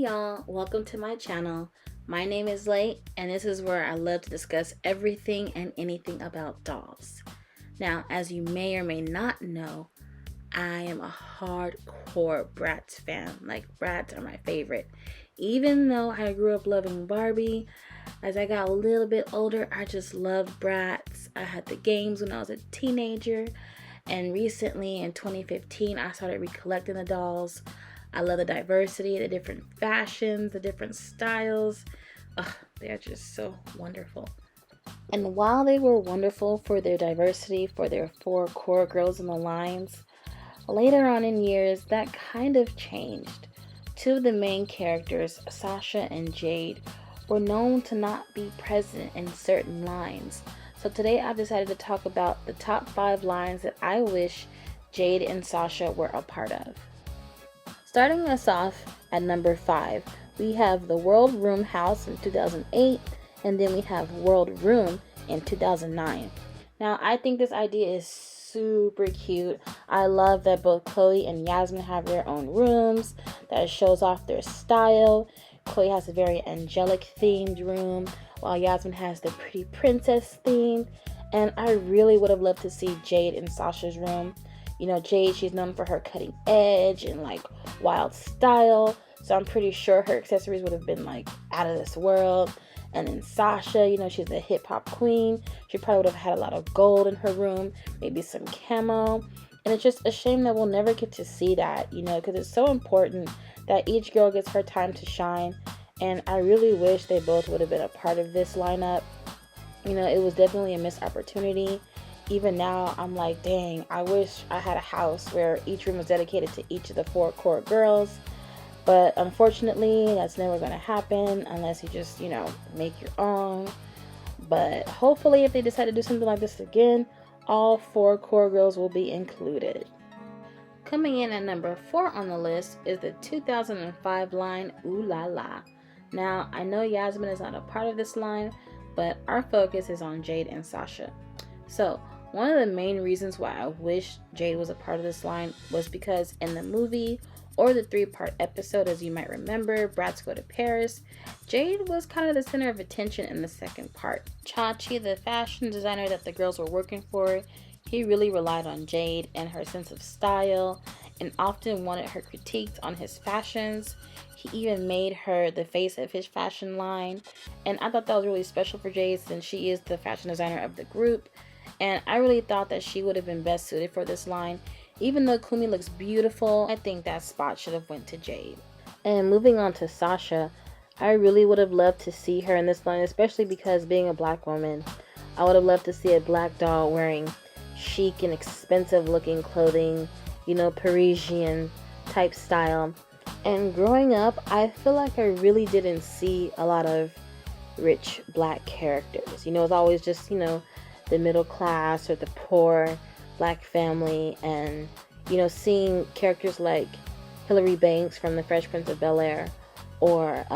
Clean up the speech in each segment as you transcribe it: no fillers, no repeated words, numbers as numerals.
y'all, welcome to my channel. My name is Lay, and this is where I love to discuss everything and anything about dolls. Now, as you may or may not know, I am a hardcore Bratz fan. Like, Bratz are my favorite. Even though I grew up loving Barbie, as I got a little bit older, I just loved Bratz. I had the games when I was a teenager, and recently in 2015, I started recollecting the dolls. I love the diversity, the different fashions, the different styles. They're just so wonderful. And while they were wonderful for their diversity, for their 4 core girls in the lines, later on in years, that kind of changed. 2 of the main characters, Sasha and Jade, were known to not be present in certain lines. So today I've decided to talk about the top 5 lines that I wish Jade and Sasha were a part of. Starting us off at number 5, we have the World Room House in 2008, and then we have World Room in 2009. Now, I think this idea is super cute. I love that both Chloe and Yasmin have their own rooms. That shows off their style. Chloe has a very angelic themed room, while Yasmin has the pretty princess theme. And I really would have loved to see Jade and Sasha's room. You know, Jade, she's known for her cutting edge and like wild style. So I'm pretty sure her accessories would have been like out of this world. And then Sasha, you know, she's a hip hop queen. She probably would have had a lot of gold in her room, maybe some camo. And it's just a shame that we'll never get to see that, you know, because it's so important that each girl gets her time to shine. And I really wish they both would have been a part of this lineup. You know, it was definitely a missed opportunity. Even now, I'm like, dang, I wish I had a house where each room was dedicated to each of the 4 core girls. But unfortunately, that's never going to happen unless you just, you know, make your own. But hopefully, if they decide to do something like this again, all 4 core girls will be included. Coming in at number 4 on the list is the 2005 line, Ooh La La. Now, I know Yasmin is not a part of this line, but our focus is on Jade and Sasha. So, one of the main reasons why I wish Jade was a part of this line was because in the movie, or the 3-part episode, as you might remember, Bratz Go to Paris, Jade was kind of the center of attention in the second part. Chachi, the fashion designer that the girls were working for, he really relied on Jade and her sense of style and often wanted her critiqued on his fashions. He even made her the face of his fashion line, and I thought that was really special for Jade since she is the fashion designer of the group, and I really thought that she would have been best suited for this line. Even though Kumi looks beautiful, I think that spot should have went to Jade. And moving on to Sasha, I really would have loved to see her in this line, especially because being a black woman, I would have loved to see a black doll wearing chic and expensive looking clothing, you know, Parisian type style. And growing up, I feel like I really didn't see a lot of rich black characters. You know, it's always just, you know, the middle class or the poor black family. And, you know, seeing characters like Hilary Banks from The Fresh Prince of Bel-Air or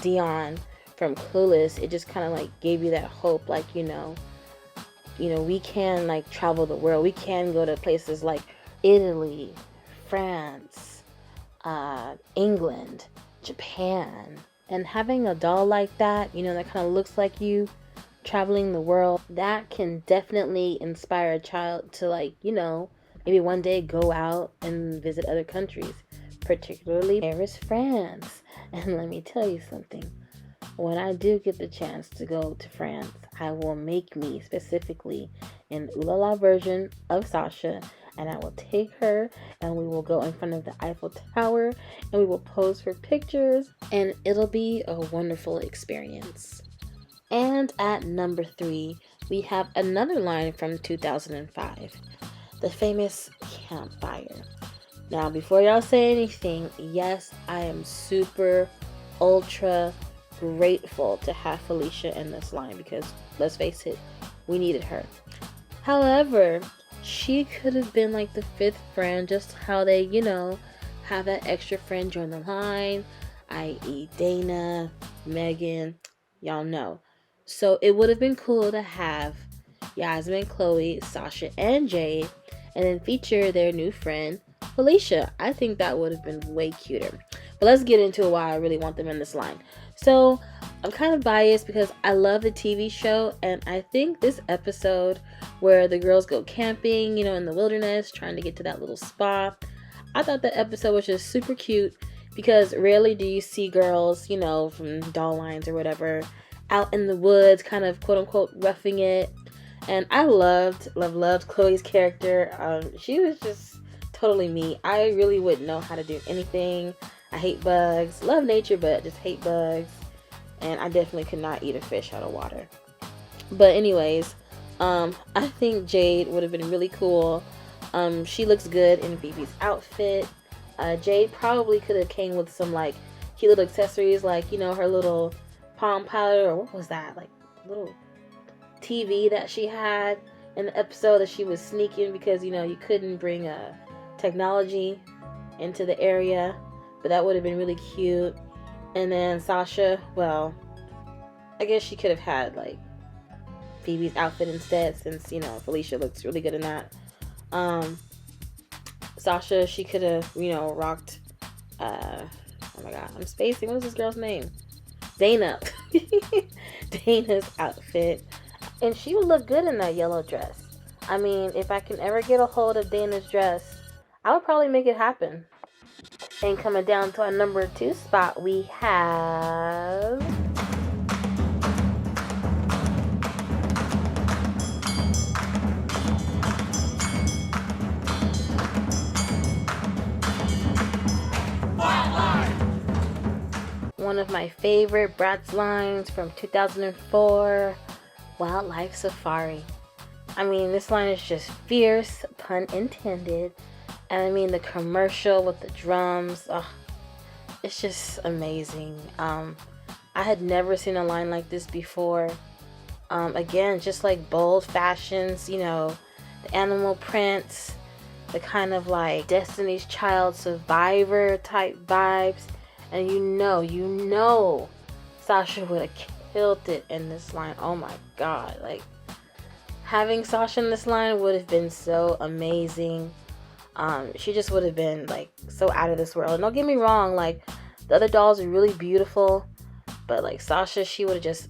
Dion from Clueless, it just kind of like gave you that hope, like, you know, we can like travel the world. We can go to places like Italy, France, England, Japan. And having a doll like that, you know, that kind of looks like you traveling the world, that can definitely inspire a child to, like, you know, maybe one day go out and visit other countries, particularly Paris, France. And let me tell you something. When I do get the chance to go to France, I will make me specifically an Ooh La La version of Sasha, and I will take her and we will go in front of the Eiffel Tower and we will pose for pictures, and it'll be a wonderful experience. And at number 3, we have another line from 2005, the famous Campfire. Now, before y'all say anything, yes, I am super, ultra grateful to have Felicia in this line because, let's face it, we needed her. However, she could have been like the 5th friend, just how they, you know, have that extra friend join the line, i.e. Dana, Megan, y'all know. So it would have been cool to have Yasmin, Chloe, Sasha, and Jade, and then feature their new friend, Felicia. I think that would have been way cuter. But let's get into why I really want them in this line. So I'm kind of biased because I love the TV show, and I think this episode where the girls go camping, in the wilderness, trying to get to that little spa, I thought that episode was just super cute because rarely do you see girls, from doll lines or whatever, out in the woods, kind of quote unquote roughing it. And I loved Chloe's character. She was just totally me. I really wouldn't know how to do anything. I hate bugs. Love nature, but just hate bugs. And I definitely could not eat a fish out of water. But anyways, I think Jade would have been really cool. She looks good in Phoebe's outfit. Jade probably could have came with some like cute little accessories, like her little palm powder, or what was that, like little TV that she had in the episode that she was sneaking because you couldn't bring technology into the area, but that would have been really cute. And then Sasha, well, I guess she could have had like Phoebe's outfit instead, since Felicia looks really good in that. Sasha, she could have rocked oh my god, I'm spacing, what was this girl's name? Dana. Dana's outfit. And she would look good in that yellow dress. I mean, if I can ever get a hold of Dana's dress, I would probably make it happen. And coming down to our number 2 spot, we have one of my favorite BRATZ lines from 2004, Wildlife Safari. I mean, this line is just fierce, pun intended. And I mean, the commercial with the drums, it's just amazing. I had never seen a line like this before. Again, just like bold fashions, the animal prints, the kind of like Destiny's Child Survivor type vibes. And you know, Sasha would have killed it in this line. Oh my god, like having Sasha in this line would have been so amazing. She just would have been like so out of this world. And don't get me wrong, like the other dolls are really beautiful, but like Sasha, she would have just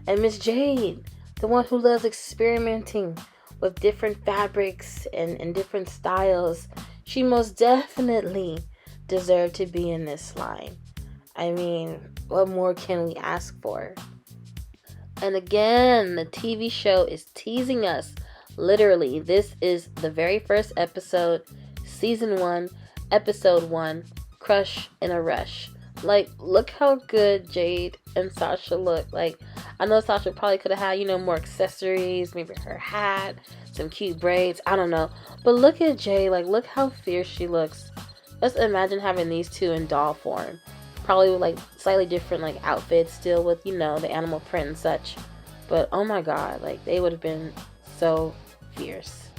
And Miss Jade, the one who loves experimenting with different fabrics and different styles, she most definitely deserved to be in this line. I mean, what more can we ask for? And again, the TV show is teasing us. Literally, this is the very first episode, season 1, episode 1, Crush in a Rush. Like, look how good Jade and Sasha look. Like, I know Sasha probably could have had, more accessories, maybe her hat, some cute braids, I don't know. But look at Jade, like, look how fierce she looks. Let's imagine having these two in doll form. Probably with, like, slightly different, like, outfits, still with, the animal print and such. But, oh my god, like, they would have been so fierce.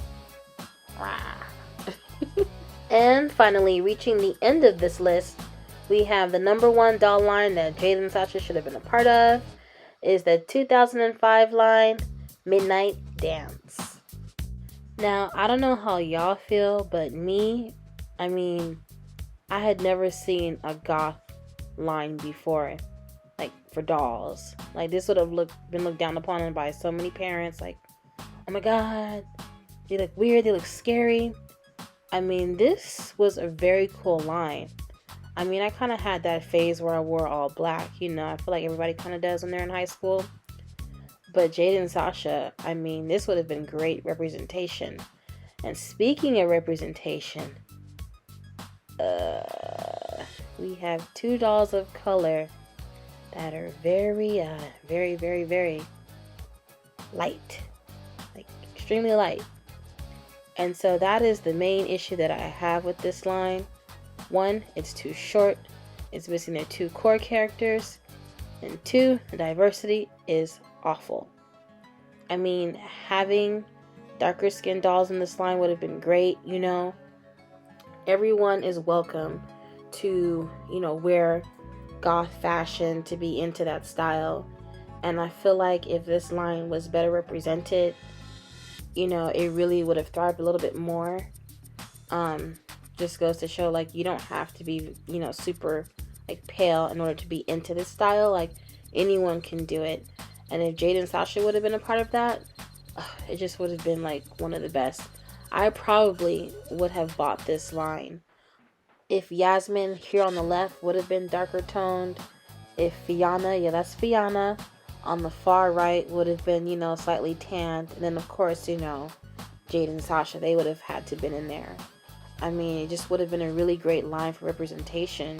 Wow. And finally, reaching the end of this list, we have the number 1 doll line that Jade and Sasha should have been a part of, is the 2005 line, Midnight Dance. Now, I don't know how y'all feel, but me, I mean, I had never seen a goth line before, like, for dolls. Like, this would have been looked down upon by so many parents, like, oh my god, they look weird, they look scary. I mean, this was a very cool line. I mean, I kind of had that phase where I wore all black, I feel like everybody kind of does when they're in high school. But Jade and Sasha, I mean, this would have been great representation. And speaking of representation, we have 2 dolls of color that are very, very, very, very light. Like, extremely light. And so that is the main issue that I have with this line. 1, it's too short. It's missing their 2 core characters. And 2, the diversity is awful. I mean, having darker skinned dolls in this line would have been great, Everyone is welcome to, wear goth fashion, to be into that style. And I feel like if this line was better represented, it really would have thrived a little bit more. just goes to show, like, you don't have to be, you know, super, like, pale in order to be into this style. Like, anyone can do it. And if Jade and Sasha would have been a part of that, it just would have been, like, one of the best. I probably would have bought this line. If Yasmin here on the left would have been darker toned, if Fiona, yeah, that's Fiona, on the far right would have been, you know, slightly tanned. And then, of course, you know, Jade and Sasha, they would have had to been in there. I mean, it just would have been a really great line for representation.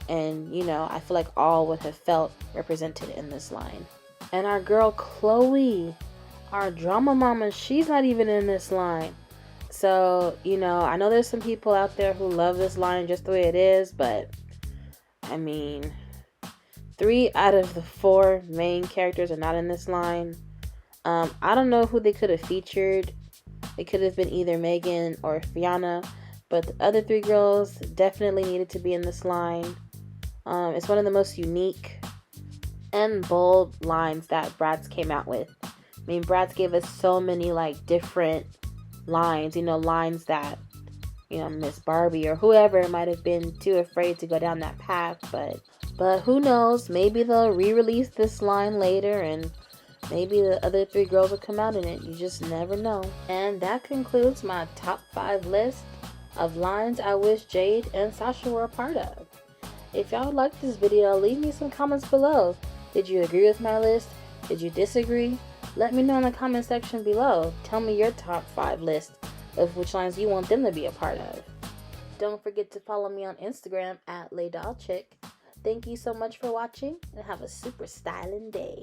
And, you know, I feel like all would have felt represented in this line. And our girl Chloe, our drama mama, she's not even in this line. So, you know, I know there's some people out there who love this line just the way it is, but, I mean, 3 out of the 4 main characters are not in this line. I don't know who they could have featured. It could have been either Megan or Fiona, but the other 3 girls definitely needed to be in this line. It's one of the most unique and bold lines that BRATZ came out with. I mean, BRATZ gave us so many, like, different lines, you know, lines that, you know, Miss Barbie or whoever might have been too afraid to go down that path, but who knows, maybe they'll re-release this line later and maybe the other 3 girls will come out in it. You just never know. And that concludes my top 5 list of lines I wish Jade and Sasha were a part of. If y'all liked this video, leave me some comments below. Did you agree with my list? Did you disagree? Let me know in the comment section below. Tell me your top 5 list of which lines you want them to be a part of. Don't forget to follow me on Instagram at LayDollChick. Thank you so much for watching and have a super styling day.